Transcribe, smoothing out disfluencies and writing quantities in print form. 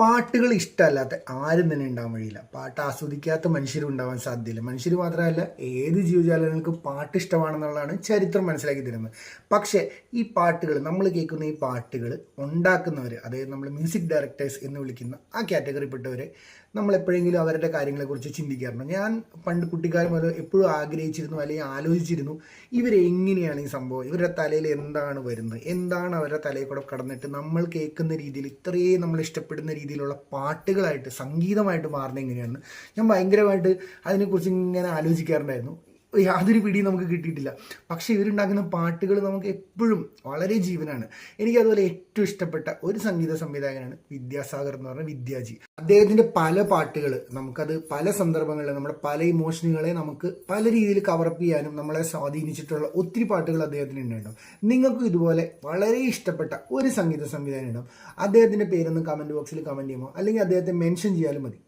പാട്ടുകൾ ഇഷ്ടമല്ലാത്ത ആരും തന്നെ ഉണ്ടാവാൻ വഴിയില്ല. പാട്ട് ആസ്വദിക്കാത്ത മനുഷ്യരും ഉണ്ടാവാൻ സാധ്യതയില്ല. മനുഷ്യർ മാത്രമല്ല, ഏത് ജീവജാലങ്ങൾക്കും പാട്ട് ഇഷ്ടമാണെന്നുള്ളതാണ് ചരിത്രം മനസ്സിലാക്കി തരുന്നത്. പക്ഷേ ഈ പാട്ടുകൾ, നമ്മൾ കേൾക്കുന്ന ഈ പാട്ടുകൾ ഉണ്ടാക്കുന്നവർ, അതായത് നമ്മൾ മ്യൂസിക് ഡയറക്ടേഴ്സ് എന്ന് വിളിക്കുന്ന ആ കാറ്റഗറിപ്പെട്ടവരെ നമ്മൾ എപ്പോഴെങ്കിലും അവരുടെ കാര്യങ്ങളെക്കുറിച്ച് ചിന്തിക്കാറുണ്ട്? ഞാൻ പണ്ട് കുട്ടിക്കാലം മുതൽ എപ്പോഴും ആഗ്രഹിച്ചിരുന്നു, അല്ലെങ്കിൽ ആലോചിച്ചിരുന്നു, ഇവരെങ്ങനെയാണ് ഈ സംഭവം, ഇവരുടെ തലയിൽ എന്താണ് വരുന്നത്, എന്താണ് അവരുടെ തലയിൽ കൂടെ കടന്നിട്ട് നമ്മൾ കേൾക്കുന്ന രീതിയിൽ ഇത്രയും നമ്മൾ ഇഷ്ടപ്പെടുന്ന രീതിയിലുള്ള പാട്ടുകളായിട്ട്, സംഗീതമായിട്ട് മാറുന്നത് എങ്ങനെയാണെന്ന് ഞാൻ ഭയങ്കരമായിട്ട് അതിനെക്കുറിച്ച് ഇങ്ങനെ ആലോചിക്കാറുണ്ടായിരുന്നു. യാതൊരു പിടിയും നമുക്ക് കിട്ടിയിട്ടില്ല. പക്ഷേ ഇവരുണ്ടാക്കുന്ന പാട്ടുകൾ നമുക്ക് എപ്പോഴും വളരെ ജീവനാണ്. എനിക്കതുപോലെ ഏറ്റവും ഇഷ്ടപ്പെട്ട ഒരു സംഗീത സംവിധായകനാണ് വിദ്യാസാഗർ എന്ന് പറഞ്ഞ വിദ്യാജി. അദ്ദേഹത്തിൻ്റെ പല പാട്ടുകൾ നമുക്കത് പല സന്ദർഭങ്ങളിൽ നമ്മുടെ പല ഇമോഷനുകളെ നമുക്ക് പല രീതിയിൽ കവറപ്പ് ചെയ്യാനും നമ്മളെ സ്വാധീനിച്ചിട്ടുള്ള ഒത്തിരി പാട്ടുകൾ അദ്ദേഹത്തിന് ഉണ്ടായിട്ടുണ്ടാവും. നിങ്ങൾക്കും ഇതുപോലെ വളരെ ഇഷ്ടപ്പെട്ട ഒരു സംഗീത സംവിധാനം ഉണ്ടാവും. അദ്ദേഹത്തിൻ്റെ പേരൊന്ന് കമൻറ്റ് ബോക്സിൽ കമൻറ്റ് ചെയ്യുമോ, അല്ലെങ്കിൽ അദ്ദേഹത്തെ മെൻഷൻ ചെയ്യാലും മതി.